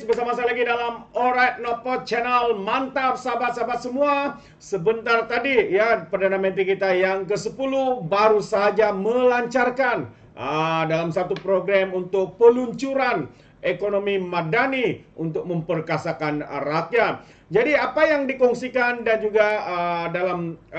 guys, bersama saya lagi dalam Alright Nopod Channel. Mantap sahabat-sahabat semua. Sebentar tadi ya, Perdana Menteri kita yang ke-10 baru saja melancarkan dalam satu program untuk peluncuran ekonomi madani untuk memperkasakan rakyat. Jadi apa yang dikongsikan dan juga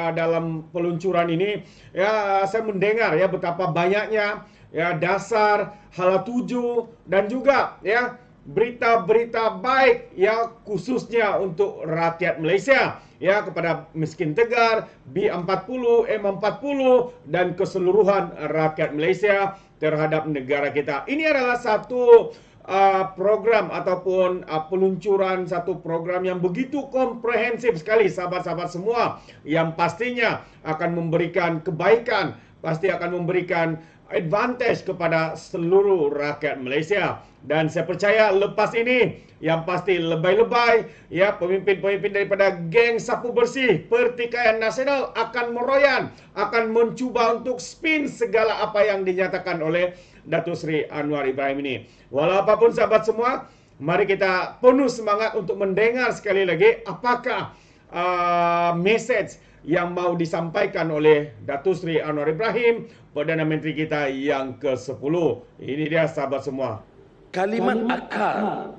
dalam peluncuran ini ya, saya mendengar ya betapa banyaknya ya dasar, hala tuju dan juga ya berita-berita baik ya khususnya untuk rakyat Malaysia ya, kepada miskin tegar, B40, M40 dan keseluruhan rakyat Malaysia terhadap negara kita. Ini adalah satu program ataupun peluncuran satu program yang begitu komprehensif sekali sahabat-sahabat semua, yang pastinya akan memberikan kebaikan, pasti akan memberikan advantage kepada seluruh rakyat Malaysia. Dan saya percaya lepas ini yang pasti lebay-lebay ya, pemimpin-pemimpin daripada geng sapu bersih Pertikaian Nasional akan meroyan, akan mencuba untuk spin segala apa yang dinyatakan oleh Datuk Seri Anwar Ibrahim ini. Walau apapun sahabat semua, mari kita penuh semangat untuk mendengar sekali lagi apakah message yang mau disampaikan oleh Datuk Seri Anwar Ibrahim, Perdana Menteri kita yang ke-10. Ini dia sahabat semua. Kalimat akar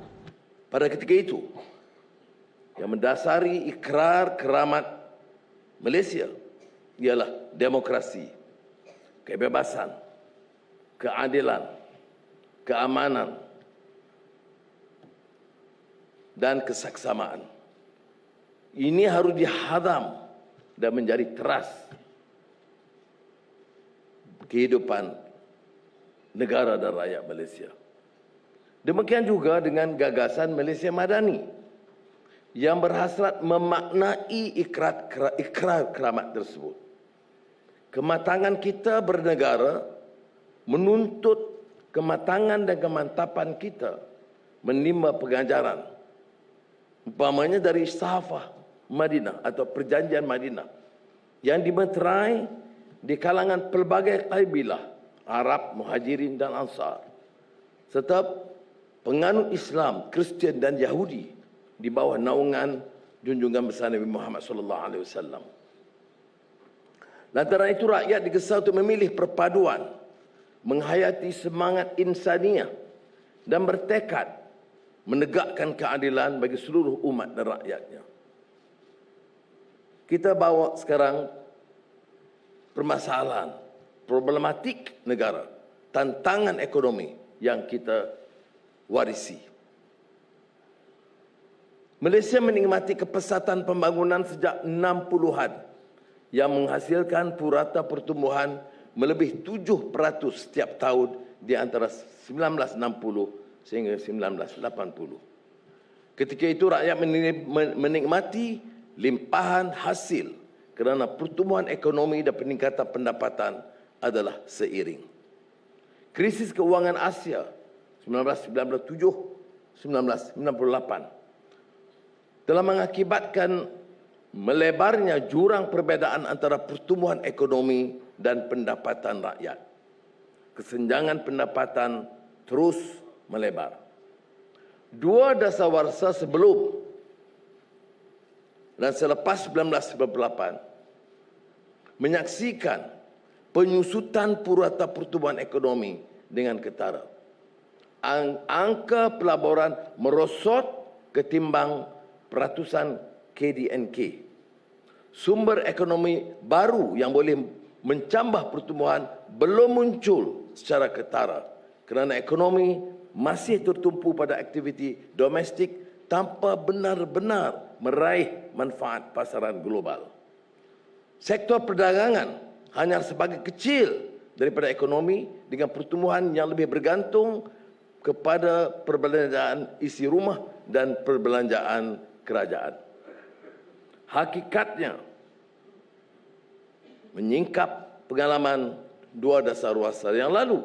pada ketika itu yang mendasari ikrar keramat Malaysia ialah demokrasi, kebebasan, keadilan, keamanan, dan kesaksamaan. Ini harus dihadam dan menjadi teras kehidupan negara dan rakyat Malaysia. Demikian juga dengan gagasan Malaysia Madani yang berhasrat memaknai ikrar keramat tersebut. Kematangan kita bernegara menuntut kematangan dan kemantapan kita menimba pengajaran, umpamanya dari Sahafah Madinah atau Perjanjian Madinah yang dimeterai di kalangan pelbagai kabilah Arab, Muhajirin dan Ansar, serta penganut Islam, Kristian dan Yahudi di bawah naungan junjungan besar Nabi Muhammad SAW. Lantaran itu rakyat digesa untuk memilih perpaduan, menghayati semangat insaniah dan bertekad menegakkan keadilan bagi seluruh umat dan rakyatnya. Kita bawa sekarang permasalahan, problematik negara, tantangan ekonomi yang kita warisi. Malaysia menikmati kepesatan pembangunan sejak 60-an yang menghasilkan purata pertumbuhan melebihi 7% setiap tahun di antara 1960 sehingga 1980. Ketika itu rakyat menikmati limpahan hasil kerana pertumbuhan ekonomi dan peningkatan pendapatan adalah seiring. Krisis keuangan Asia 1997-1998 telah mengakibatkan melebarnya jurang perbezaan antara pertumbuhan ekonomi dan pendapatan rakyat. Kesenjangan pendapatan terus melebar. Dua dasawarsa sebelum dan selepas 1998 menyaksikan penyusutan purata pertumbuhan ekonomi dengan ketara. Angka pelaburan merosot ketimbang peratusan KDNK. Sumber ekonomi baru yang boleh mencambah pertumbuhan belum muncul secara ketara kerana ekonomi masih tertumpu pada aktiviti domestik tanpa benar-benar meraih manfaat pasaran global. Sektor perdagangan hanya sebagai kecil daripada ekonomi dengan pertumbuhan yang lebih bergantung kepada perbelanjaan isi rumah dan perbelanjaan kerajaan. Hakikatnya, menyingkap pengalaman dua dasawarsa yang lalu,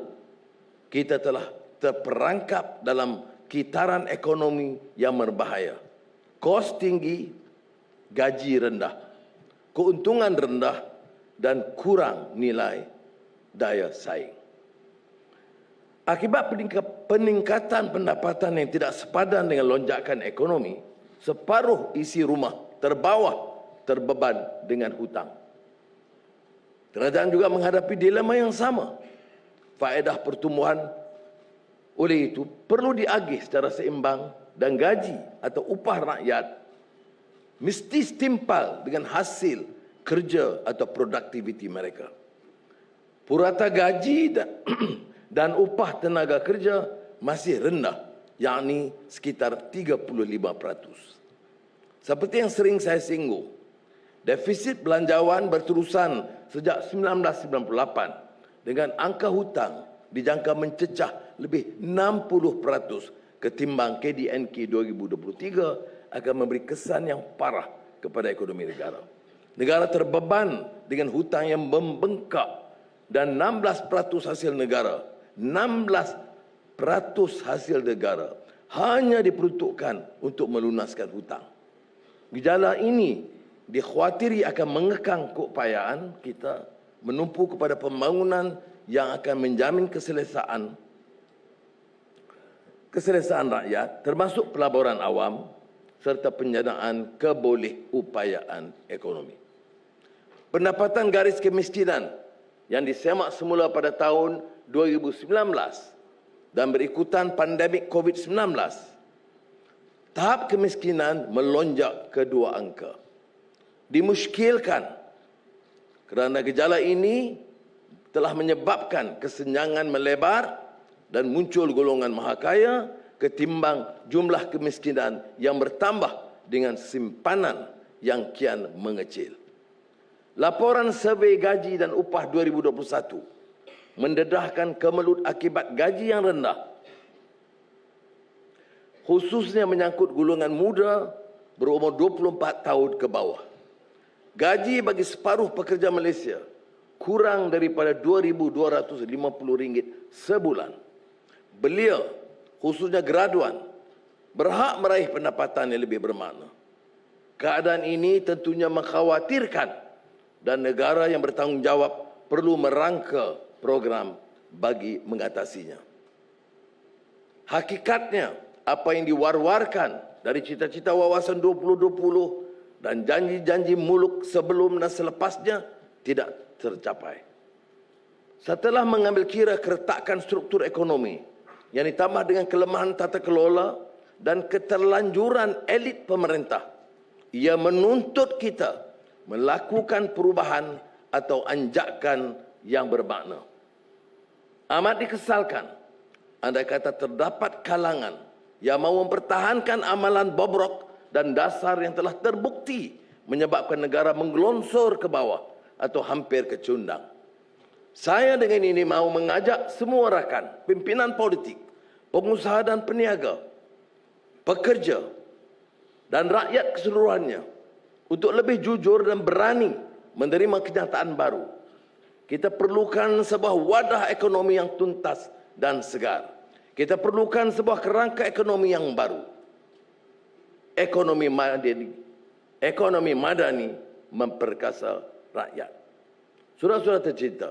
kita telah terperangkap dalam kitaran ekonomi yang berbahaya. Kos tinggi, gaji rendah, keuntungan rendah dan kurang nilai daya saing. Akibat peningkatan pendapatan yang tidak sepadan dengan lonjakan ekonomi, separuh isi rumah terbeban dengan hutang. Kerajaan juga menghadapi dilema yang sama. Faedah pertumbuhan oleh itu perlu diagih secara seimbang dan gaji atau upah rakyat mesti setimpal dengan hasil kerja atau produktiviti mereka. Purata gaji dan upah tenaga kerja masih rendah, yakni sekitar 35%. Seperti yang sering saya singgung, defisit belanjawan berterusan sejak 1998 dengan angka hutang dijangka mencecah lebih 60% ketimbang KDNK 2023 akan memberi kesan yang parah kepada ekonomi negara. Negara terbeban dengan hutang yang membengkak dan 16% hasil negara, 16% hasil negara hanya diperuntukkan untuk melunaskan hutang. Gejala ini dikhawatiri akan mengekang keupayaan kita menumpu kepada pembangunan yang akan menjamin keselesaan rakyat, termasuk pelaburan awam serta penjanaan kebolehupayaan ekonomi. Pendapatan garis kemiskinan yang disemak semula pada tahun 2019 dan berikutan pandemik COVID-19, tahap kemiskinan melonjak ke 2 angka. Dimuskilkan kerana gejala ini telah menyebabkan kesenjangan melebar dan muncul golongan mahakaya ketimbang jumlah kemiskinan yang bertambah dengan simpanan yang kian mengecil. Laporan survei gaji dan upah 2021 mendedahkan kemelut akibat gaji yang rendah, khususnya menyangkut golongan muda berumur 24 tahun ke bawah. Gaji bagi separuh pekerja Malaysia kurang daripada RM2,250 sebulan. Belia, khususnya graduan, berhak meraih pendapatan yang lebih bermakna. Keadaan ini tentunya mengkhawatirkan dan negara yang bertanggungjawab perlu merangka program bagi mengatasinya. Hakikatnya, apa yang diwar-warkan dari cita-cita wawasan 2020 dan janji-janji muluk sebelum dan selepasnya tidak tercapai. Setelah mengambil kira keretakan struktur ekonomi yang ditambah dengan kelemahan tata kelola dan keterlanjuran elit pemerintah, ia menuntut kita melakukan perubahan atau anjakan yang bermakna. Amat dikesalkan andai kata terdapat kalangan yang mahu mempertahankan amalan bobrok dan dasar yang telah terbukti menyebabkan negara menggelonsor ke bawah atau hampir kecundang. Saya dengan ini mahu mengajak semua rakan, pimpinan politik, pengusaha dan peniaga, pekerja dan rakyat keseluruhannya untuk lebih jujur dan berani menerima kenyataan baru. Kita perlukan sebuah wadah ekonomi yang tuntas dan segar. Kita perlukan sebuah kerangka ekonomi yang baru. Ekonomi madani memperkasa rakyat. Saudara-saudara tercinta,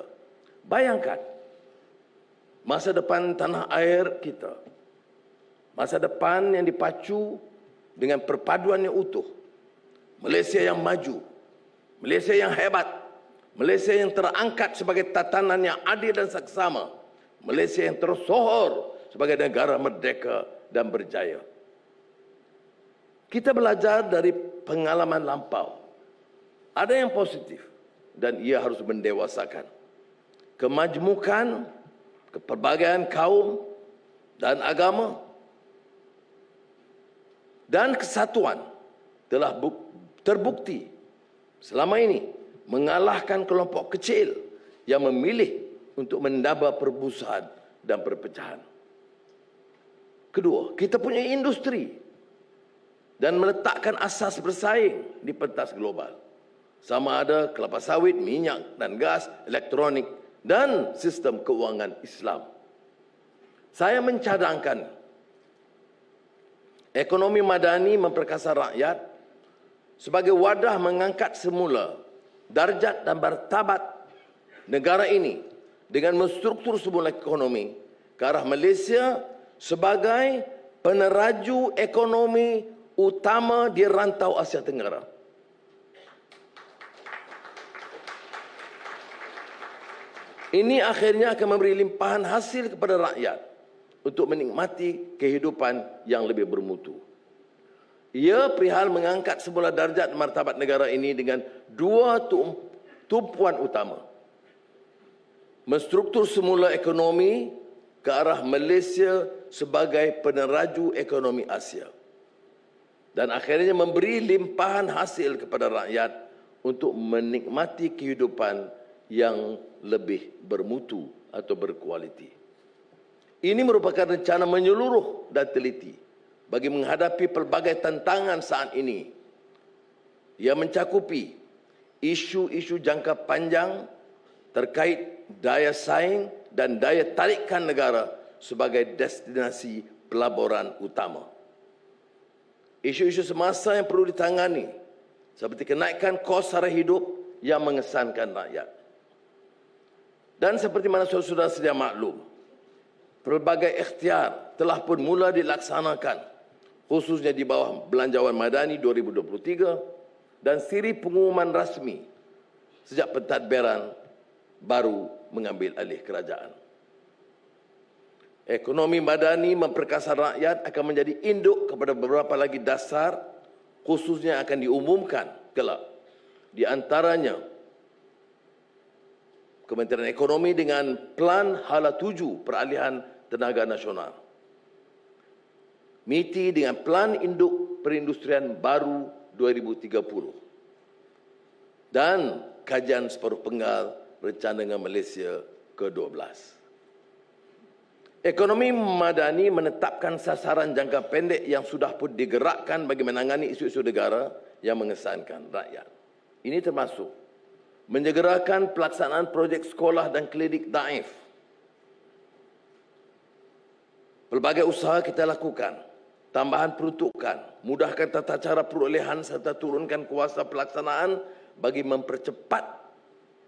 bayangkan masa depan tanah air kita. Masa depan yang dipacu dengan perpaduan yang utuh. Malaysia yang maju, Malaysia yang hebat, Malaysia yang terangkat sebagai tatanan yang adil dan saksama, Malaysia yang tersohor sebagai negara merdeka dan berjaya. Kita belajar dari pengalaman lampau. Ada yang positif dan ia harus mendewasakan. Kemajmukan, kepelbagaian kaum dan agama dan kesatuan telah terbukti selama ini mengalahkan kelompok kecil yang memilih untuk mendaba permusuhan dan perpecahan. Kedua, kita punya industri dan meletakkan asas bersaing di pentas global. Sama ada kelapa sawit, minyak dan gas, elektronik dan sistem keuangan Islam. Saya mencadangkan ekonomi madani memperkasa rakyat sebagai wadah mengangkat semula darjat dan martabat negara ini dengan menstruktur semula ekonomi ke arah Malaysia sebagai peneraju ekonomi utama di rantau Asia Tenggara. Ini akhirnya akan memberi limpahan hasil kepada rakyat untuk menikmati kehidupan yang lebih bermutu. Ia perihal mengangkat semula darjat martabat negara ini dengan dua tumpuan utama. Menstruktur semula ekonomi ke arah Malaysia sebagai peneraju ekonomi Asia. Dan akhirnya memberi limpahan hasil kepada rakyat untuk menikmati kehidupan yang lebih bermutu atau berkualiti. Ini merupakan rencana menyeluruh dan teliti bagi menghadapi pelbagai tantangan saat ini. Ia mencakupi isu-isu jangka panjang terkait daya saing dan daya tarikan negara sebagai destinasi pelaburan utama. Isu-isu semasa yang perlu ditangani seperti kenaikan kos sara hidup yang mengesankan rakyat. Dan seperti mana saudara-saudara sedia maklum, pelbagai ikhtiar telah pun mula dilaksanakan, khususnya di bawah Belanjawan Madani 2023 dan siri pengumuman rasmi sejak pentadbiran baru mengambil alih kerajaan. Ekonomi madani memperkasa rakyat akan menjadi induk kepada beberapa lagi dasar, khususnya akan diumumkan kelak. Di antaranya, Kementerian Ekonomi dengan Plan Hala 7 Peralihan Tenaga Nasional. MITI dengan Plan Induk Perindustrian Baru 2030. Dan kajian separuh penggal Rencana Negara Malaysia ke-12. Ekonomi madani menetapkan sasaran jangka pendek yang sudah pun digerakkan bagi menangani isu-isu negara yang mengesankan rakyat. Ini termasuk menyegerakan pelaksanaan projek sekolah dan klinik daif. Pelbagai usaha kita lakukan, tambahan peruntukan, mudahkan tata cara perolehan serta turunkan kuasa pelaksanaan bagi mempercepat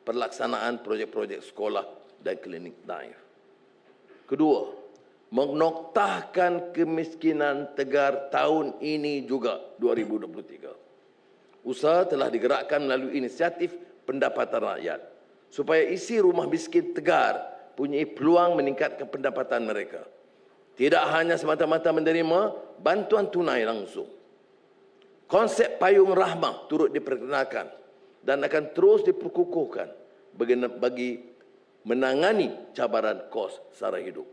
pelaksanaan projek-projek sekolah dan klinik daif. Kedua, menoktahkan kemiskinan tegar tahun ini juga 2023. Usaha telah digerakkan melalui inisiatif pendapatan rakyat supaya isi rumah miskin tegar punya peluang meningkatkan pendapatan mereka. Tidak hanya semata-mata menerima bantuan tunai langsung. Konsep payung rahmah turut diperkenalkan dan akan terus diperkukuhkan bagi menangani cabaran kos sara hidup.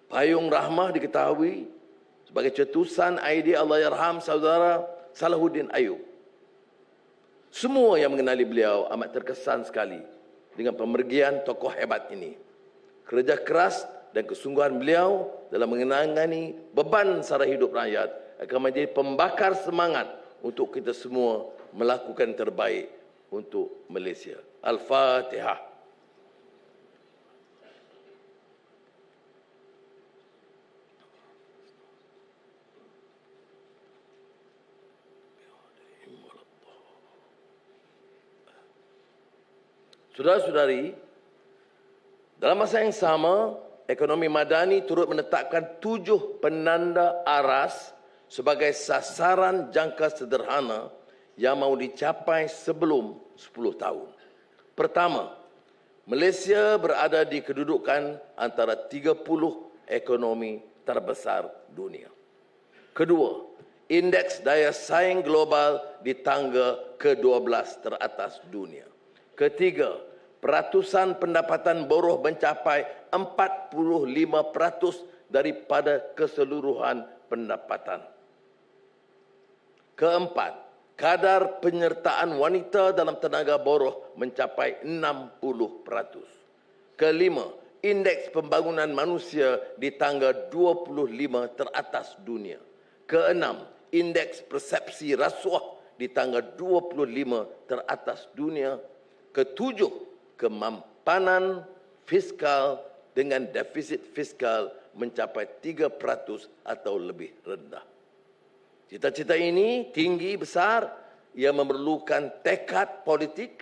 Payung rahmah diketahui sebagai cetusan idea Allahyarham Saudara Salahuddin Ayub. Semua yang mengenali beliau amat terkesan sekali dengan pemergian tokoh hebat ini. Kerja keras dan kesungguhan beliau dalam menangani beban sara hidup rakyat akan menjadi pembakar semangat untuk kita semua melakukan terbaik untuk Malaysia. Al-Fatihah. Saudara-saudari, dalam masa yang sama, ekonomi madani turut menetapkan 7 penanda aras sebagai sasaran jangka sederhana yang mahu dicapai sebelum 10 tahun. Pertama, Malaysia berada di kedudukan antara 30 ekonomi terbesar dunia. Kedua, indeks daya saing global di tangga ke-12 teratas dunia. Ketiga, peratusan pendapatan buruh mencapai 45% daripada keseluruhan pendapatan. Keempat, kadar penyertaan wanita dalam tenaga buruh mencapai 60%. Kelima, indeks pembangunan manusia di tangga 25 teratas dunia. Keenam, indeks persepsi rasuah di tangga 25 teratas dunia. Ketujuh, kemampanan fiskal dengan defisit fiskal mencapai 3% atau lebih rendah. Cita-cita ini tinggi besar, ia memerlukan tekad politik,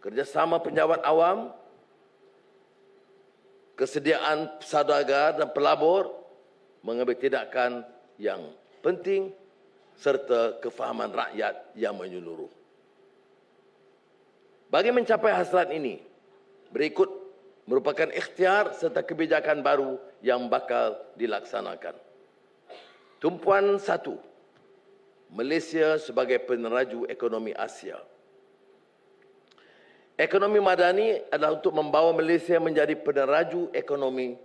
kerjasama pejabat awam, kesediaan saudagar dan pelabur mengambil tindakan yang penting serta kefahaman rakyat yang menyeluruh. Bagi mencapai hasrat ini, berikut merupakan ikhtiar serta kebijakan baru yang bakal dilaksanakan. Tumpuan 1. Malaysia sebagai peneraju ekonomi Asia. Ekonomi madani adalah untuk membawa Malaysia menjadi peneraju ekonomi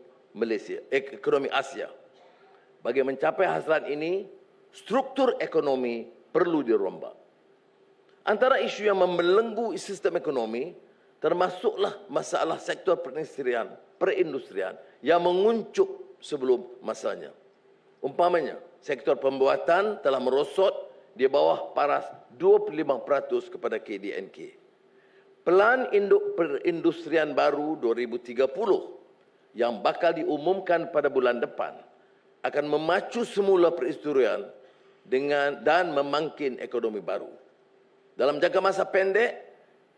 Asia. Bagi mencapai hasrat ini, struktur ekonomi perlu dirombak. Antara isu yang membelenggu sistem ekonomi termasuklah masalah sektor perindustrian yang menguncup sebelum masanya. Umpamanya, sektor pembuatan telah merosot di bawah paras 25% kepada KDNK. Pelan induk perindustrian baru 2030 yang bakal diumumkan pada bulan depan akan memacu semula perindustrian dan memangkin ekonomi baru. Dalam jangka masa pendek,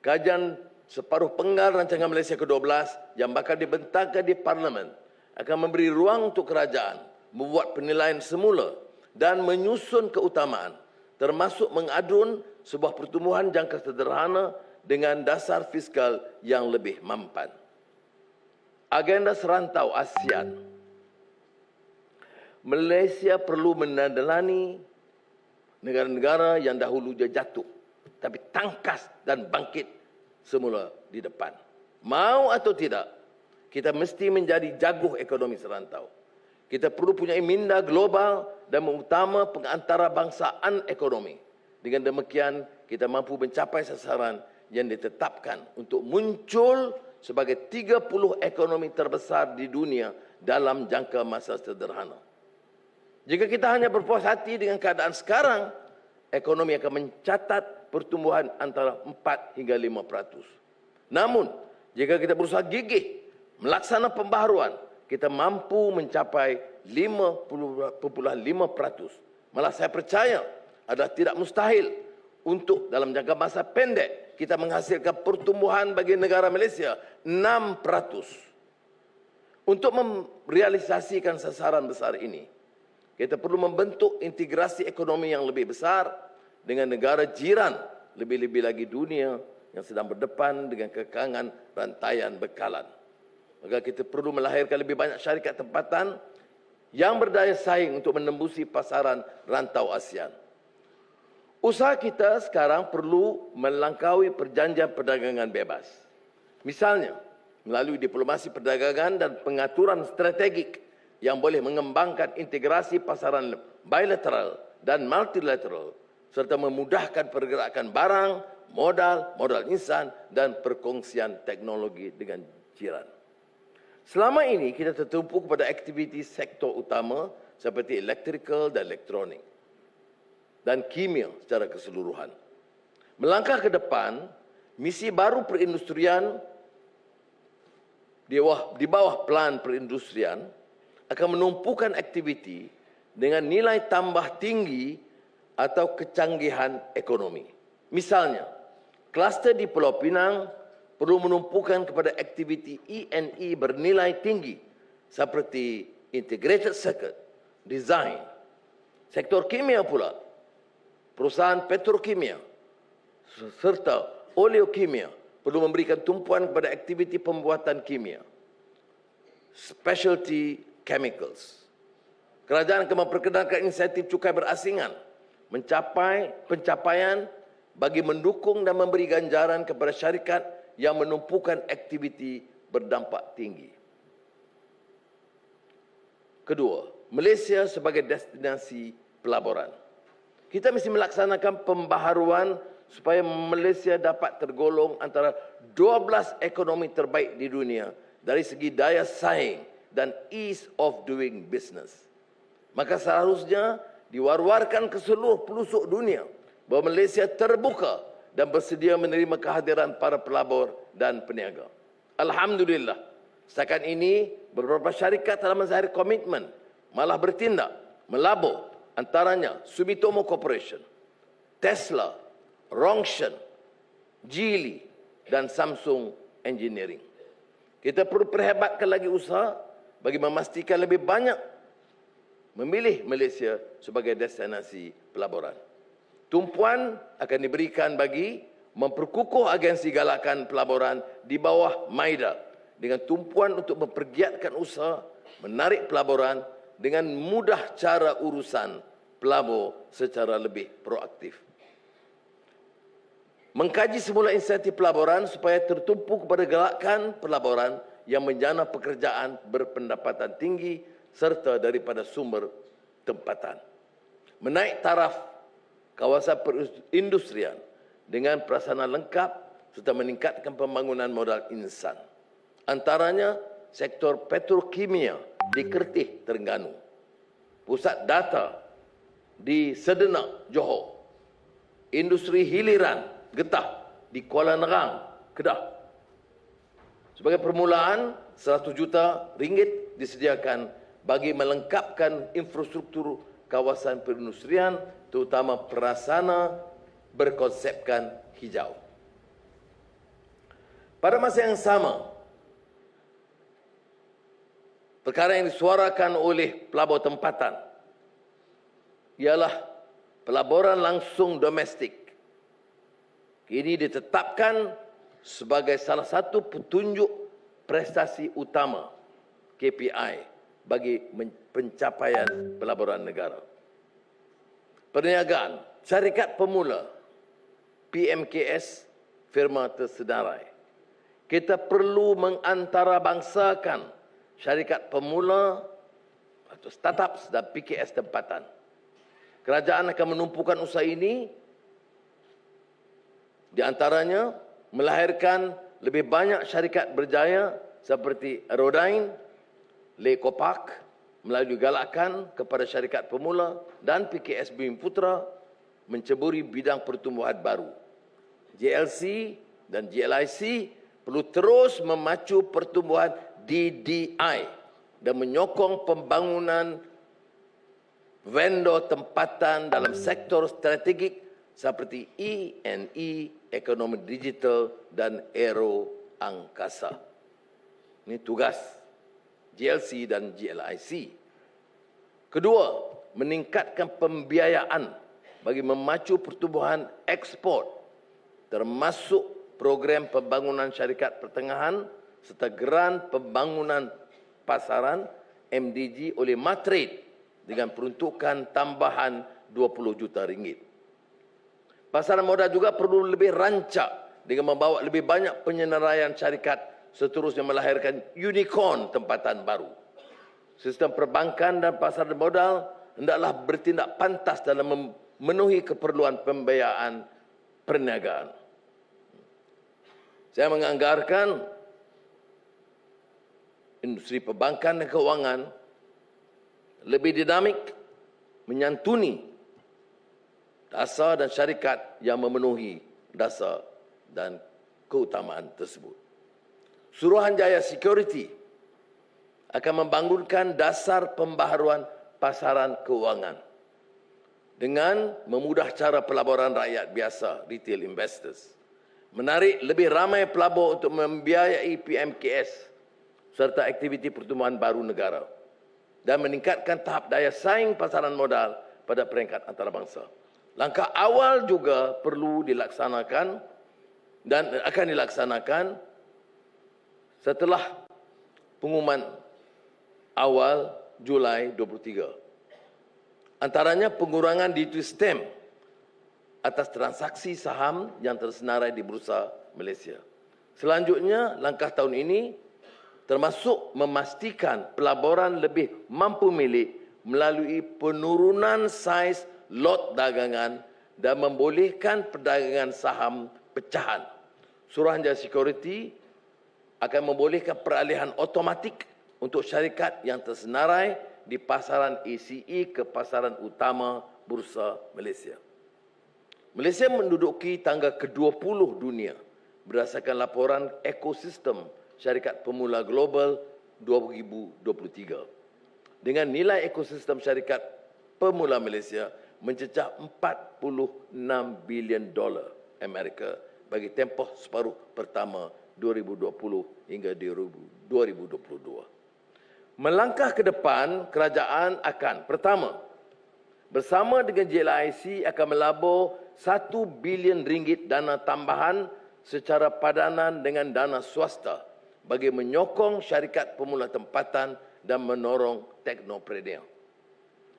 kajian separuh penggal rancangan Malaysia ke-12 yang bakal dibentangkan di Parlimen akan memberi ruang untuk kerajaan membuat penilaian semula dan menyusun keutamaan, termasuk mengadun sebuah pertumbuhan jangka sederhana dengan dasar fiskal yang lebih mampan. Agenda serantau ASEAN. Malaysia perlu menandalani negara-negara yang dahulu jatuh, tapi tangkas dan bangkit semula di depan. Mau atau tidak, kita mesti menjadi jaguh ekonomi serantau. Kita perlu punya minda global dan mengutama pengantarabangsaan ekonomi. Dengan demikian, kita mampu mencapai sasaran yang ditetapkan untuk muncul sebagai 30 ekonomi terbesar di dunia dalam jangka masa sederhana. Jika kita hanya berpuas hati dengan keadaan sekarang, ekonomi akan mencatat pertumbuhan antara 4 hingga 5%. Namun, jika kita berusaha gigih melaksanakan pembaharuan, kita mampu mencapai 5.5%. Malah saya percaya adalah tidak mustahil untuk dalam jangka masa pendek kita menghasilkan pertumbuhan bagi negara Malaysia 6%. Untuk merealisasikan sasaran besar ini, kita perlu membentuk integrasi ekonomi yang lebih besar dengan negara jiran, lebih-lebih lagi dunia yang sedang berdepan dengan kekangan rantaian bekalan. Maka kita perlu melahirkan lebih banyak syarikat tempatan yang berdaya saing untuk menembusi pasaran rantau ASEAN. Usaha kita sekarang perlu melangkaui perjanjian perdagangan bebas. Misalnya, melalui diplomasi perdagangan dan pengaturan strategik yang boleh mengembangkan integrasi pasaran bilateral dan multilateral serta memudahkan pergerakan barang, modal insan dan perkongsian teknologi dengan jiran. Selama ini kita tertumpu kepada aktiviti sektor utama seperti elektrikal dan elektronik dan kimia secara keseluruhan. Melangkah ke depan, misi baru perindustrian di bawah plan perindustrian akan menumpukan aktiviti dengan nilai tambah tinggi atau kecanggihan ekonomi. Misalnya, kluster di Pulau Pinang perlu menumpukan kepada aktiviti E&E bernilai tinggi seperti integrated circuit, design. Sektor kimia pula, perusahaan petrokimia serta oleokimia perlu memberikan tumpuan kepada aktiviti pembuatan kimia, specialty chemicals. Kerajaan akan memperkenalkan insentif cukai berasingan mencapai pencapaian bagi mendukung dan memberi ganjaran kepada syarikat yang menumpukan aktiviti berdampak tinggi. Kedua, Malaysia sebagai destinasi pelaburan. Kita mesti melaksanakan pembaharuan supaya Malaysia dapat tergolong antara 12 ekonomi terbaik di dunia dari segi daya saing dan ease of doing business. Maka seharusnya diwar-warkan ke seluruh pelosok dunia bahawa Malaysia terbuka dan bersedia menerima kehadiran para pelabur dan peniaga. Alhamdulillah, setakat ini beberapa syarikat telah menzahir komitmen malah bertindak melabur, antaranya Sumitomo Corporation, Tesla, Rongsheng, Geely dan Samsung Engineering. Kita perlu perhebatkan lagi usaha bagi memastikan lebih banyak memilih Malaysia sebagai destinasi pelaburan. Tumpuan akan diberikan bagi memperkukuh agensi galakan pelaburan di bawah MAIDA dengan tumpuan untuk mempergiatkan usaha menarik pelaburan dengan mudah cara urusan pelabur secara lebih proaktif. Mengkaji semula insentif pelaburan supaya tertumpu kepada galakan pelaburan yang menjana pekerjaan berpendapatan tinggi serta daripada sumber tempatan. Menaik taraf kawasan perindustrian dengan prasarana lengkap serta meningkatkan pembangunan modal insan. Antaranya sektor petrokimia di Kertih, Terengganu. Pusat data di Sedenak, Johor. Industri hiliran getah di Kuala Nerang, Kedah. Sebagai permulaan, 100 juta ringgit disediakan bagi melengkapkan infrastruktur kawasan perindustrian, terutama prasarana berkonsepkan hijau. Pada masa yang sama, perkara yang disuarakan oleh pelabur tempatan ialah pelaburan langsung domestik. Ini ditetapkan sebagai salah satu petunjuk prestasi utama KPI bagi pencapaian pelaburan negara. Perniagaan, syarikat pemula, PMKS, firma tersedarai. Kita perlu mengantarabangsakan syarikat pemula atau startups dan PKS tempatan. Kerajaan akan menumpukan usaha ini di antaranya melahirkan lebih banyak syarikat berjaya seperti Aerodyne, Lekopak melalui galakan kepada syarikat pemula dan PKS Bumi Putra menceburi bidang pertumbuhan baru. JLC dan GLIC perlu terus memacu pertumbuhan DDI dan menyokong pembangunan vendor tempatan dalam sektor strategik seperti E&E, ekonomi digital dan aero angkasa. Ini tugas GLC dan GLIC. Kedua, meningkatkan pembiayaan bagi memacu pertumbuhan ekspor termasuk program pembangunan syarikat pertengahan serta geran pembangunan pasaran MDG oleh Matrade dengan peruntukan tambahan 20 juta ringgit. Pasaran modal juga perlu lebih rancak dengan membawa lebih banyak penyenaraian syarikat seterusnya melahirkan unicorn tempatan baru. Sistem perbankan dan pasaran modal hendaklah bertindak pantas dalam memenuhi keperluan pembiayaan perniagaan. Saya menganggarkan industri perbankan dan keuangan lebih dinamik, menyantuni dasar dan syarikat yang memenuhi dasar dan keutamaan tersebut. Suruhanjaya Security akan membangunkan dasar pembaharuan pasaran keuangan dengan memudah cara pelaburan rakyat biasa, retail investors. Menarik lebih ramai pelabur untuk membiayai PMKS serta aktiviti pertumbuhan baru negara dan meningkatkan tahap daya saing pasaran modal pada peringkat antarabangsa. Langkah awal juga perlu dilaksanakan dan akan dilaksanakan setelah pengumuman awal Julai 23. Antaranya pengurangan duty stamp atas transaksi saham yang tersenarai di Bursa Malaysia. Selanjutnya, langkah tahun ini termasuk memastikan pelaburan lebih mampu milik melalui penurunan saiz lot dagangan dan membolehkan perdagangan saham pecahan. Suruhanjaya Security akan membolehkan peralihan automatik untuk syarikat yang tersenarai di pasaran ACE ke pasaran utama Bursa Malaysia. Malaysia menduduki tangga ke-20 dunia berdasarkan laporan ekosistem syarikat pemula global 2023. Dengan nilai ekosistem syarikat pemula Malaysia mencecah $46 bilion Amerika bagi tempoh separuh pertama 2020 hingga 2022. Melangkah ke depan, kerajaan akan pertama, bersama dengan JLIC akan melabur 1 bilion ringgit dana tambahan secara padanan dengan dana swasta bagi menyokong syarikat pemula tempatan dan menorong teknopreneur.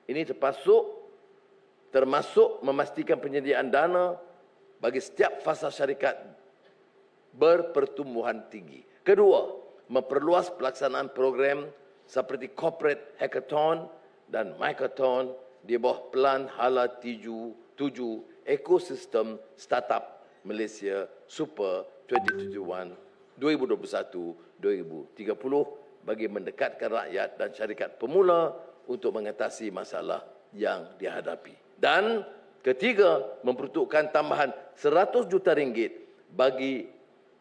Ini termasuk memastikan penyediaan dana bagi setiap fasa syarikat berpertumbuhan tinggi. Kedua, memperluas pelaksanaan program seperti Corporate Hackathon dan Microthon di bawah Pelan Hala 7 Ekosistem Startup Malaysia Super 2021-2030 bagi mendekatkan rakyat dan syarikat pemula untuk mengatasi masalah yang dihadapi. Dan ketiga, memperuntukkan tambahan 100 juta ringgit bagi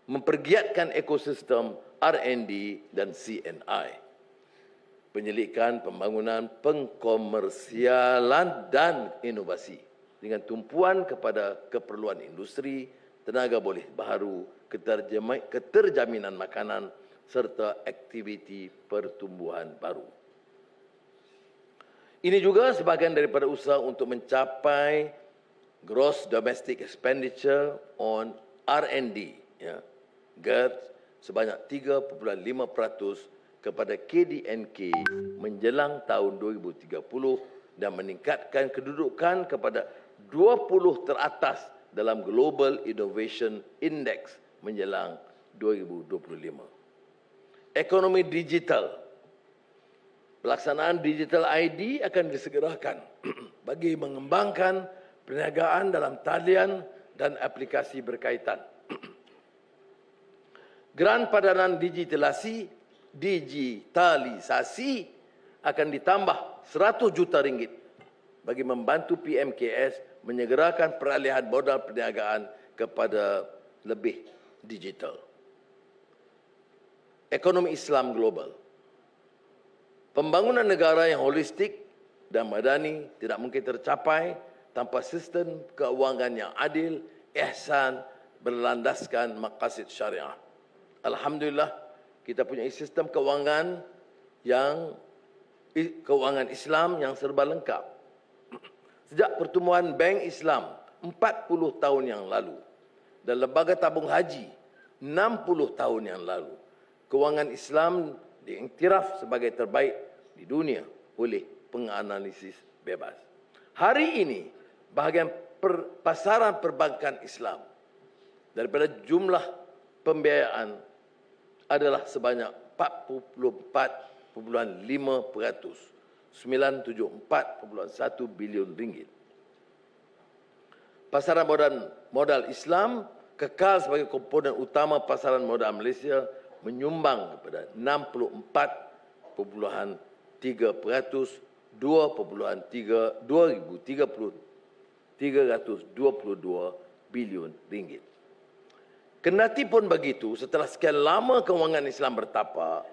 mempergiatkan ekosistem R&D dan CNI. Penyelidikan, pembangunan, pengkomersialan dan inovasi dengan tumpuan kepada keperluan industri, tenaga boleh baharu, keterjaminan makanan serta aktiviti pertumbuhan baru. Ini juga sebahagian daripada usaha untuk mencapai gross domestic expenditure on R&D, GERD, sebanyak 3.5% kepada KDNK menjelang tahun 2030 dan meningkatkan kedudukan kepada 20 teratas dalam Global Innovation Index menjelang 2025. Ekonomi digital. Pelaksanaan Digital ID akan disegerakan bagi mengembangkan perniagaan dalam talian dan aplikasi berkaitan. Geran padanan digitalisasi akan ditambah 100 juta ringgit bagi membantu PMKS menyegerakan peralihan modal perniagaan kepada lebih digital. Ekonomi Islam global. Pembangunan negara yang holistik dan madani tidak mungkin tercapai tanpa sistem keuangan yang adil, ihsan, berlandaskan maqasid syariah. Alhamdulillah, kita punya sistem keuangan Islam yang serba lengkap. Sejak pertumbuhan Bank Islam 40 tahun yang lalu dan Lembaga Tabung Haji 60 tahun yang lalu, keuangan Islam diiktiraf sebagai terbaik di dunia oleh penganalisis bebas. Hari ini, bahagian pasaran perbankan Islam daripada jumlah pembiayaan adalah sebanyak 44.5%, 974.1 bilion ringgit. Pasaran modal Islam kekal sebagai komponen utama pasaran modal Malaysia, menyumbang kepada 64.3% 322 bilion ringgit. Kendati pun begitu, setelah sekian lama keuangan Islam bertapak,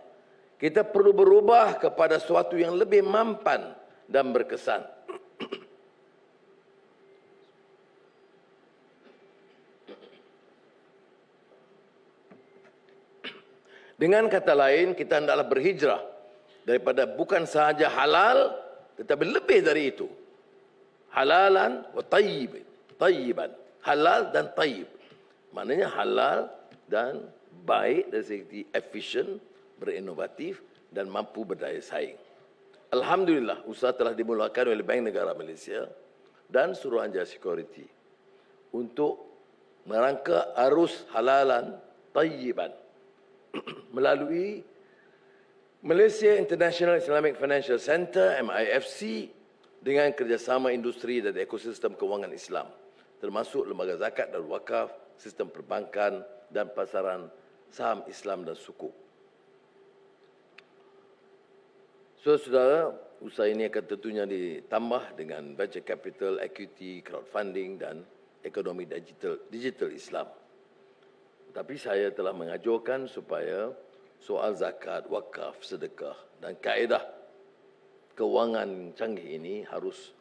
kita perlu berubah kepada sesuatu yang lebih mampan dan berkesan. Dengan kata lain, kita hendaklah berhijrah daripada bukan sahaja halal, tetapi lebih dari itu. Halalan wa tayyiban. Halal dan tayyib. Maknanya halal dan baik dari segi efisien, berinovatif dan mampu berdaya saing. Alhamdulillah, usaha telah dimulakan oleh Bank Negara Malaysia dan Suruhanjaya Security untuk merangka arus halalan tayyiban melalui Malaysia International Islamic Financial Centre MIFC dengan kerjasama industri dan ekosistem kewangan Islam, termasuk lembaga zakat dan wakaf, sistem perbankan dan pasaran saham Islam dan sukuk. Saudara-saudara, usaha ini akan tentunya ditambah dengan venture capital, equity, crowdfunding dan ekonomi digital Islam. Tapi saya telah mengajukan supaya soal zakat, wakaf, sedekah dan kaedah kewangan canggih ini harus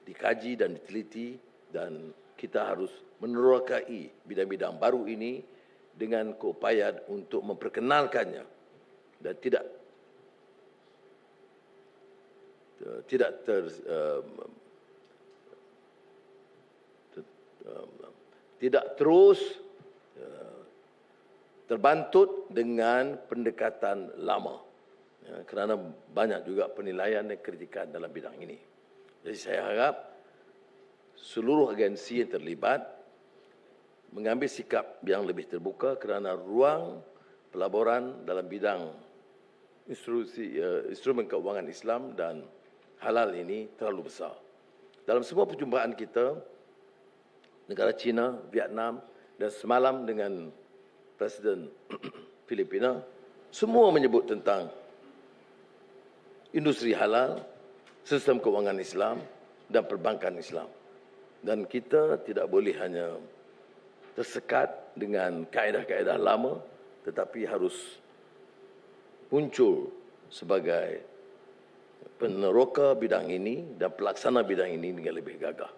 dikaji dan diteliti, dan kita harus menerokai bidang-bidang baru ini dengan keupayaan untuk memperkenalkannya dan tidak terus terbantut dengan pendekatan lama. Kerana banyak juga penilaian dan kritikan dalam bidang ini. Jadi saya harap seluruh agensi yang terlibat mengambil sikap yang lebih terbuka kerana ruang pelaburan dalam bidang instrumen keuangan Islam dan halal ini terlalu besar. Dalam semua perjumpaan kita, negara China, Vietnam dan semalam dengan Presiden Filipina, semua menyebut tentang industri halal, sistem keuangan Islam dan perbankan Islam. Dan kita tidak boleh hanya tersekat dengan kaedah-kaedah lama, tetapi harus muncul sebagai peneroka bidang ini dan pelaksana bidang ini dengan lebih gagah.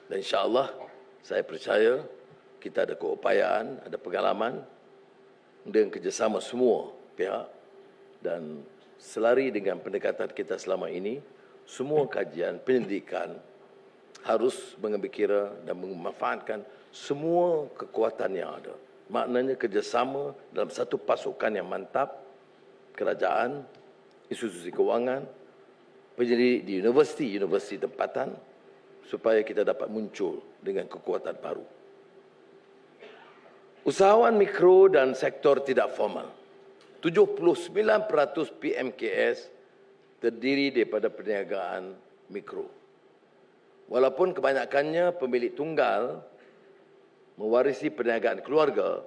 Dan insya-Allah saya percaya kita ada keupayaan, ada pengalaman dengan kerjasama semua pihak dan selari dengan pendekatan kita selama ini, semua kajian penyelidikan harus mengambil kira dan memanfaatkan semua kekuatan yang ada. Maknanya kerjasama dalam satu pasukan yang mantap, kerajaan, institusi keuangan, penyelidik di universiti tempatan, supaya kita dapat muncul dengan kekuatan baru. Usahawan mikro dan sektor tidak formal, 79% PMKS terdiri daripada perniagaan mikro. Walaupun kebanyakannya pemilik tunggal mewarisi perniagaan keluarga,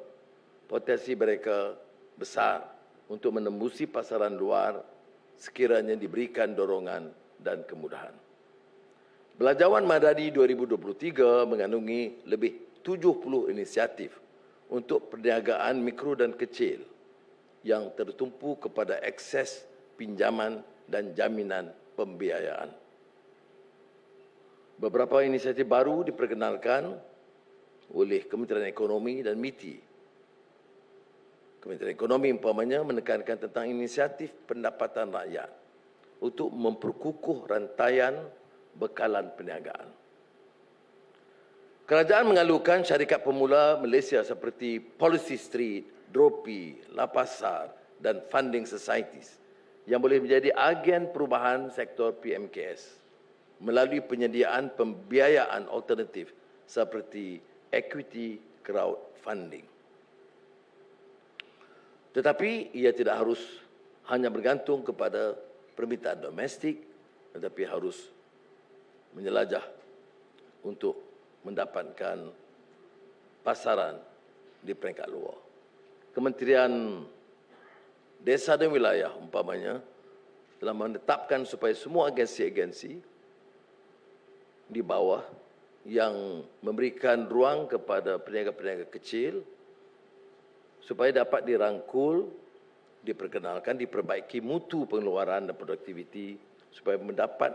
potensi mereka besar untuk menembusi pasaran luar sekiranya diberikan dorongan dan kemudahan. Belanjawan Madani 2023 mengandungi lebih 70 inisiatif untuk perniagaan mikro dan kecil yang tertumpu kepada akses pinjaman dan jaminan pembiayaan. Beberapa inisiatif baru diperkenalkan oleh Kementerian Ekonomi dan MITI. Kementerian Ekonomi umpamanya menekankan tentang inisiatif pendapatan rakyat untuk memperkukuh rantaian bekalan perniagaan. Kerajaan mengalukan syarikat pemula Malaysia seperti Policy Street, Dropi, La Pasar dan Funding Societies yang boleh menjadi agen perubahan sektor PMKS melalui penyediaan pembiayaan alternatif seperti equity crowdfunding. Tetapi ia tidak harus hanya bergantung kepada permintaan domestik, tetapi harus menjelajah untuk mendapatkan pasaran di peringkat luar. Kementerian Desa dan Wilayah umpamanya telah menetapkan supaya semua agensi-agensi di bawah yang memberikan ruang kepada peniaga-peniaga kecil supaya dapat dirangkul, diperkenalkan, diperbaiki mutu pengeluaran dan produktiviti supaya mendapat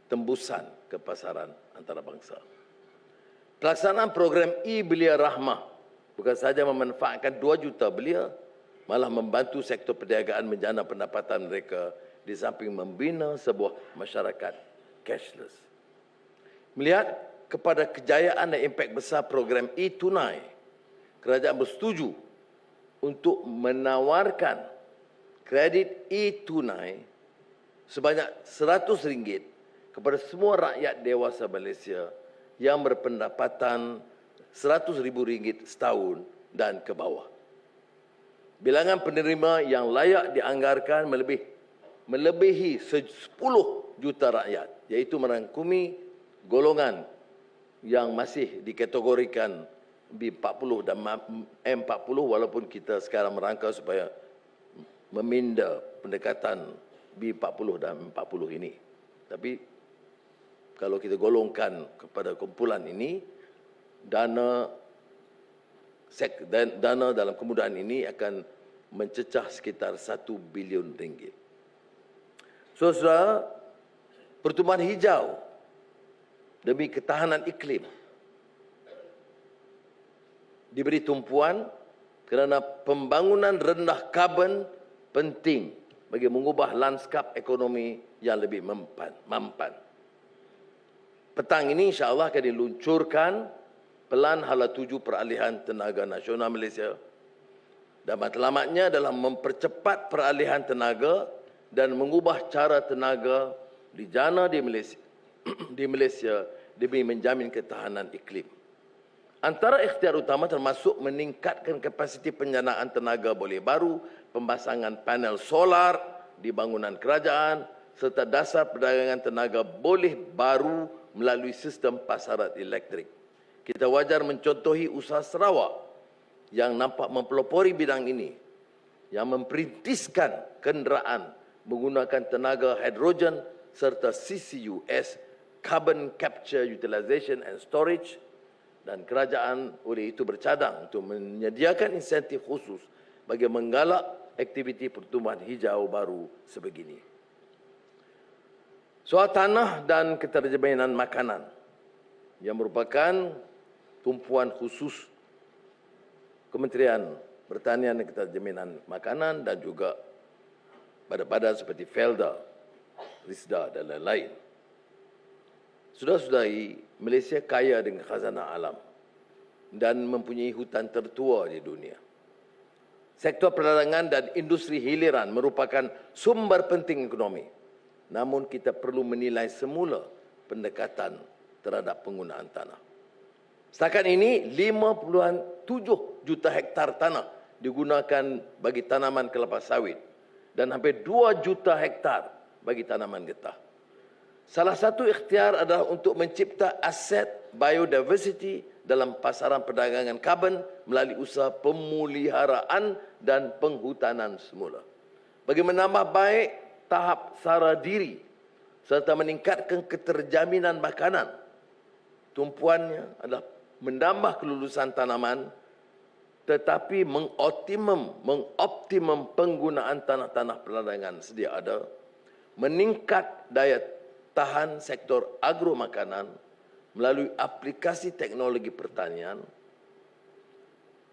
tembusan ke pasaran antarabangsa. Pelaksanaan program e-Belia Rahmah bukan sahaja memanfaatkan 2 juta belia, malah membantu sektor perniagaan menjana pendapatan mereka di samping membina sebuah masyarakat cashless. Melihat kepada kejayaan dan impak besar program e-Tunai, kerajaan bersetuju untuk menawarkan kredit e-Tunai sebanyak RM100 kepada semua rakyat dewasa Malaysia yang berpendapatan RM100,000 setahun dan ke bawah. Bilangan penerima yang layak dianggarkan melebihi 10 juta rakyat, iaitu merangkumi golongan yang masih dikategorikan B40 dan M40, walaupun kita sekarang merangka supaya meminda pendekatan B40 dan M40 ini. Tapi kalau kita golongkan kepada kumpulan ini, dana dalam kemudahan ini akan mencecah sekitar RM1 bilion. Saudara, pertumbuhan hijau demi ketahanan iklim diberi tumpuan kerana pembangunan rendah karbon penting bagi mengubah lanskap ekonomi yang lebih mampan. Petang ini insya-Allah akan diluncurkan Pelan Hala 7 Peralihan Tenaga Nasional Malaysia. Dan matlamatnya adalah mempercepat peralihan tenaga dan mengubah cara tenaga dijana di Malaysia, di Malaysia demi menjamin ketahanan iklim. Antara ikhtiar utama termasuk meningkatkan kapasiti penjanaan tenaga boleh baru, pemasangan panel solar di bangunan kerajaan, serta dasar perdagangan tenaga boleh baru melalui sistem pasaran elektrik. Kita wajar mencontohi usaha Sarawak yang nampak mempelopori bidang ini, yang memperintiskan kenderaan menggunakan tenaga hidrogen serta CCUS, Carbon Capture Utilization and Storage, dan kerajaan oleh itu bercadang untuk menyediakan insentif khusus bagi menggalak aktiviti pertumbuhan hijau baru sebegini. Soal tanah dan keterjaminan makanan yang merupakan tumpuan khusus Kementerian Pertanian dan Keterjaminan Makanan dan juga badan-badan seperti Felda, Risda dan lain-lain. Saudara-saudari, Malaysia kaya dengan khazanah alam dan mempunyai hutan tertua di dunia. Sektor perdagangan dan industri hiliran merupakan sumber penting ekonomi. Namun kita perlu menilai semula pendekatan terhadap penggunaan tanah. Setakat ini 5.7 juta hektar tanah digunakan bagi tanaman kelapa sawit dan hampir 2 juta hektar bagi tanaman getah. Salah satu ikhtiar adalah untuk mencipta aset biodiversity dalam pasaran perdagangan karbon melalui usaha pemeliharaan dan penghutanan semula. Bagi menambah baik tahap sara diri serta meningkatkan keterjaminan makanan, tumpuannya adalah menambah kelulusan tanaman tetapi mengoptimum penggunaan tanah-tanah perdagangan sedia ada, meningkat daya tahan sektor agro makanan melalui aplikasi teknologi pertanian.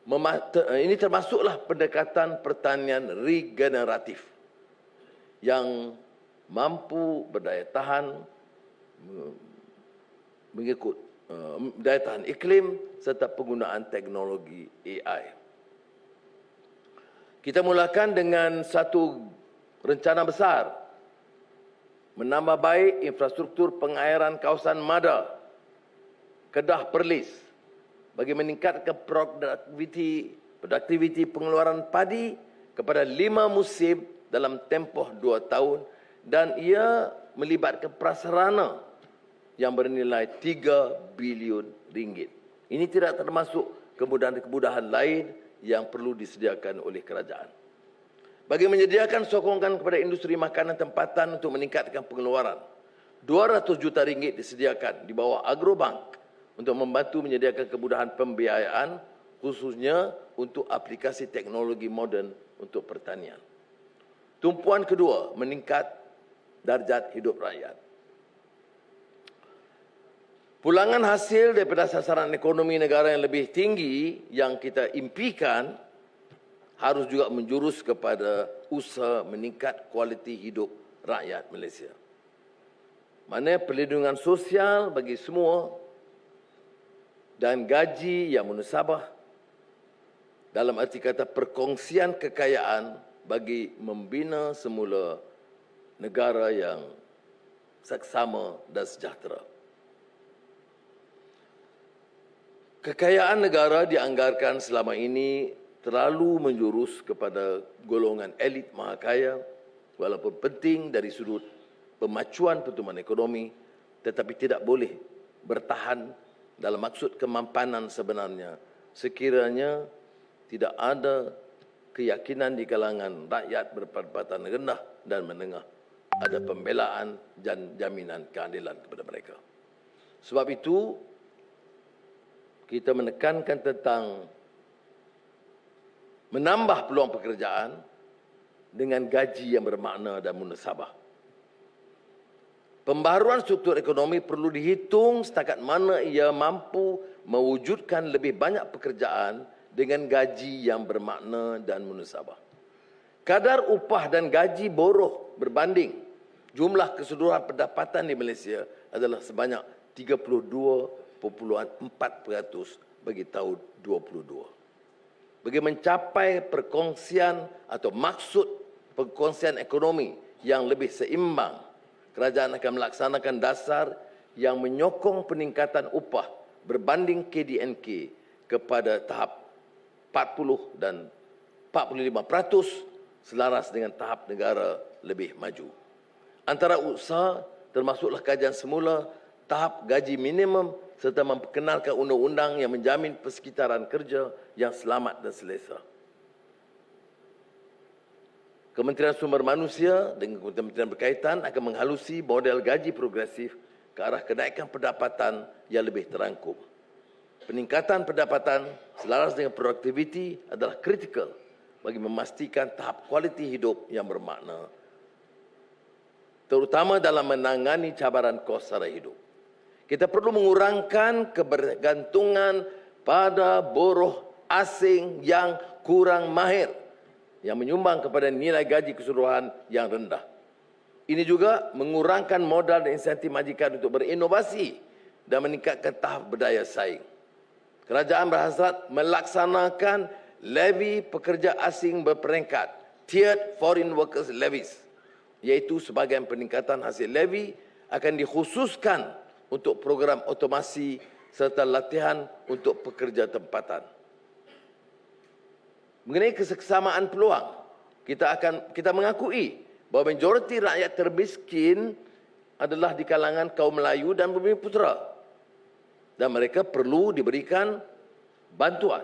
Ini termasuklah pendekatan pertanian regeneratif yang mampu berdaya tahan mengikut daya tahan iklim serta penggunaan teknologi AI. Kita mulakan dengan satu rencana besar menambah baik infrastruktur pengairan kawasan Mada, Kedah Perlis bagi meningkatkan produktiviti pengeluaran padi kepada 5 musim dalam tempoh 2 tahun dan ia melibatkan prasarana yang bernilai 3 bilion ringgit. Ini tidak termasuk kemudahan-kemudahan lain yang perlu disediakan oleh kerajaan. Bagi menyediakan sokongan kepada industri makanan tempatan untuk meningkatkan pengeluaran, 200 juta ringgit disediakan di bawah Agrobank untuk membantu menyediakan kemudahan pembiayaan khususnya untuk aplikasi teknologi moden untuk pertanian. Tumpuan kedua, meningkat darjat hidup rakyat. Pulangan hasil daripada sasaran ekonomi negara yang lebih tinggi yang kita impikan harus juga menjurus kepada usaha meningkat kualiti hidup rakyat Malaysia. Mana perlindungan sosial bagi semua dan gaji yang munasabah dalam arti kata perkongsian kekayaan bagi membina semula negara yang seksama dan sejahtera. Kekayaan negara dianggarkan selama ini terlalu menjurus kepada golongan elit mahakaya, walaupun penting dari sudut pemacuan pertumbuhan ekonomi, tetapi tidak boleh bertahan dalam maksud kemampanan sebenarnya sekiranya tidak ada keyakinan di kalangan rakyat berpendapatan rendah dan menengah ada pembelaan dan jaminan keadilan kepada mereka. Sebab itu kita menekankan tentang menambah peluang pekerjaan dengan gaji yang bermakna dan munasabah. Pembaharuan struktur ekonomi perlu dihitung setakat mana ia mampu mewujudkan lebih banyak pekerjaan dengan gaji yang bermakna dan munasabah. Kadar upah dan gaji buruh berbanding jumlah keseluruhan pendapatan di Malaysia adalah sebanyak 32.4% bagi tahun 2022. Bagi mencapai perkongsian atau maksud perkongsian ekonomi yang lebih seimbang, kerajaan akan melaksanakan dasar yang menyokong peningkatan upah berbanding KDNK kepada tahap 40 dan 45% selaras dengan tahap negara lebih maju. Antara usaha termasuklah kajian semula tahap gaji minimum serta memperkenalkan undang-undang yang menjamin persekitaran kerja yang selamat dan selesa. Kementerian Sumber Manusia dengan kementerian berkaitan akan menghalusi model gaji progresif ke arah kenaikan pendapatan yang lebih terangkum. Peningkatan pendapatan selaras dengan produktiviti adalah kritikal bagi memastikan tahap kualiti hidup yang bermakna, terutama dalam menangani cabaran kos sara hidup. Kita perlu mengurangkan kebergantungan pada buruh asing yang kurang mahir yang menyumbang kepada nilai gaji keseluruhan yang rendah. Ini juga mengurangkan modal dan insentif majikan untuk berinovasi dan meningkatkan tahap berdaya saing. Kerajaan berhasrat melaksanakan levy pekerja asing berperingkat, Tiered Foreign Workers Levies, iaitu sebahagian peningkatan hasil levy akan dikhususkan untuk program otomasi serta latihan untuk pekerja tempatan. Mengenai kesesamaan peluang, kita mengakui bahawa majoriti rakyat termiskin adalah di kalangan kaum Melayu dan Bumiputera dan mereka perlu diberikan bantuan.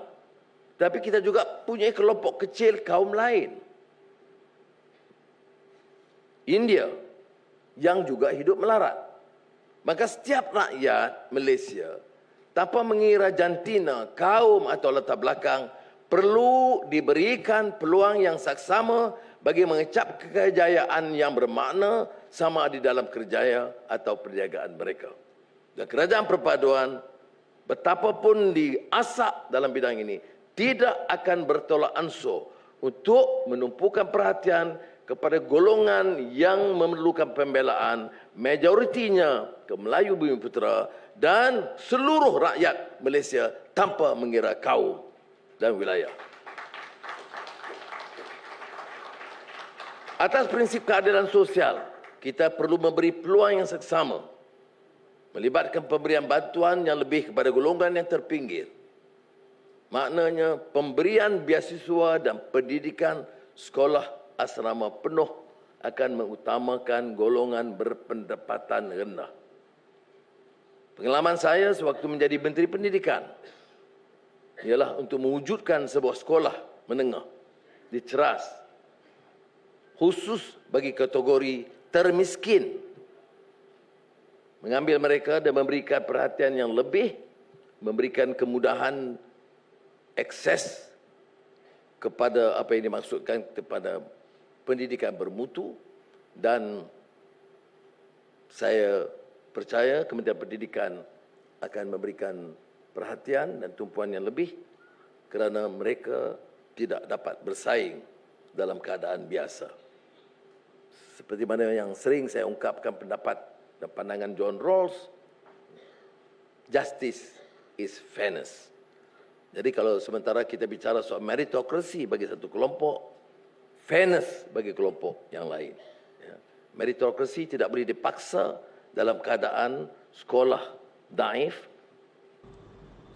Tapi kita juga punya kelompok kecil kaum lain. India yang juga hidup melarat. Maka setiap rakyat Malaysia tanpa mengira jantina, kaum atau latar belakang perlu diberikan peluang yang saksama bagi mengecap kejayaan yang bermakna sama di dalam kerjaya atau perniagaan mereka. Dan kerajaan perpaduan betapapun diasak dalam bidang ini tidak akan bertolak ansur untuk menumpukan perhatian kepada golongan yang memerlukan pembelaan, majoritinya ke Melayu Bumiputera dan seluruh rakyat Malaysia tanpa mengira kaum dan wilayah. Atas prinsip keadilan sosial, kita perlu memberi peluang yang seksama, melibatkan pemberian bantuan yang lebih kepada golongan yang terpinggir. Maknanya pemberian beasiswa dan pendidikan sekolah asrama penuh akan mengutamakan golongan berpendapatan rendah. Pengalaman saya sewaktu menjadi Menteri Pendidikan ialah untuk mewujudkan sebuah sekolah menengah di Ceras khusus bagi kategori termiskin, mengambil mereka dan memberikan perhatian yang lebih, memberikan kemudahan akses kepada apa yang dimaksudkan kepada pendidikan bermutu, dan saya percaya Kementerian Pendidikan akan memberikan perhatian dan tumpuan yang lebih kerana mereka tidak dapat bersaing dalam keadaan biasa. Seperti mana yang sering saya ungkapkan pendapat dan pandangan John Rawls, justice is fairness. Jadi kalau sementara kita bicara soal meritokrasi bagi satu kelompok, fairness bagi kelompok yang lain. Ya. Meritokrasi tidak boleh dipaksa dalam keadaan sekolah daif,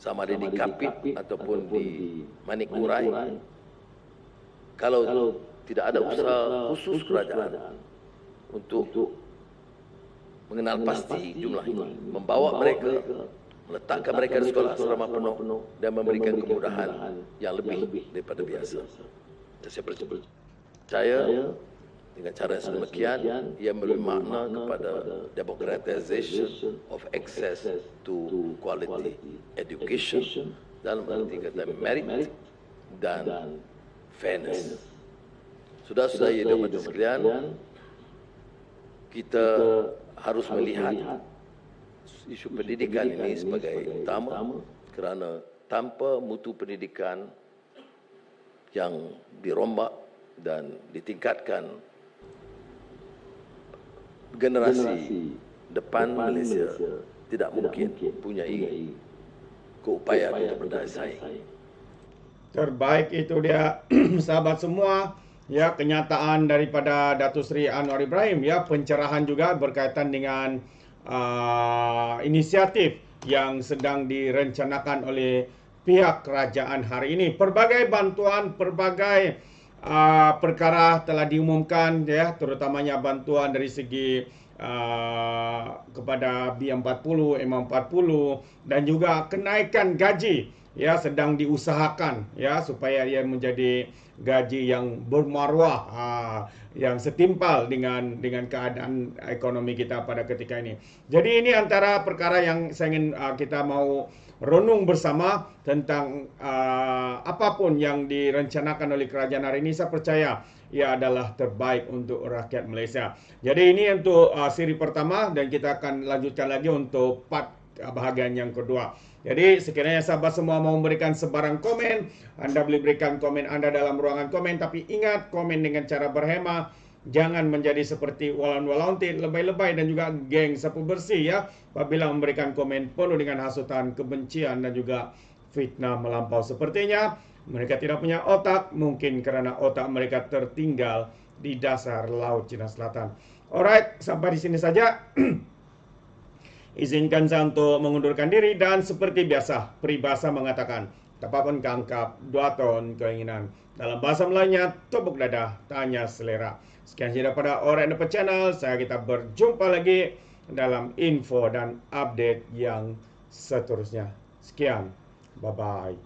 sama ada di Kapit ataupun di Manik Urai. Kalau tidak ada usaha khusus kerajaan untuk mengenal pasti jumlah ini, membawa mereka, meletakkan mereka di sekolah asrama penuh dan memberikan kemudahan yang lebih daripada biasa. Saya percaya dengan cara yang sedemikian, ia memberi makna kepada democratization of access to quality education dalam arti kata merit dan fairness. Saudara-saudara yang dirahmati sekalian, kita harus melihat isu pendidikan ini sebagai utama kerana tanpa mutu pendidikan yang dirombak dan ditingkatkan generasi depan Malaysia tidak mungkin mempunyai keupayaan untuk berdaya saing. Terbaik itu dia sahabat semua, ya, kenyataan daripada Datuk Seri Anwar Ibrahim, ya, pencerahan juga berkaitan dengan inisiatif yang sedang direncanakan oleh pihak kerajaan hari ini. Pelbagai bantuan, pelbagai perkara telah diumumkan, ya, terutamanya bantuan dari segi kepada B40, M40 dan juga kenaikan gaji, ya, sedang diusahakan, ya, supaya ia menjadi gaji yang bermaruah, yang setimpal dengan keadaan ekonomi kita pada ketika ini. Jadi ini antara perkara yang saya ingin kita mau renung bersama tentang apapun yang direncanakan oleh kerajaan hari ini. Saya percaya ia adalah terbaik untuk rakyat Malaysia. Jadi ini untuk siri pertama dan kita akan lanjutkan lagi untuk part bahagian yang kedua. Jadi sekiranya sahabat semua mau memberikan sebarang komen, anda boleh berikan komen anda dalam ruangan komen. Tapi ingat, komen dengan cara berhema. Jangan menjadi seperti walan-walantit, lebay-lebay dan juga geng sapu bersih, ya, apabila memberikan komen penuh dengan hasutan, kebencian dan juga fitnah melampau. Sepertinya mereka tidak punya otak, mungkin kerana otak mereka tertinggal di dasar Laut Cina Selatan. Alright, sampai di sini saja. Izinkan saya untuk mengundurkan diri dan seperti biasa, peribahasa mengatakan, apapun kangkap, 2 ton keinginan. Dalam bahasa Melayunya, tepuk dada, tanya selera. Sekian saja daripada Alright Dapat Channel. Kita berjumpa lagi dalam info dan update yang seterusnya. Sekian, bye-bye.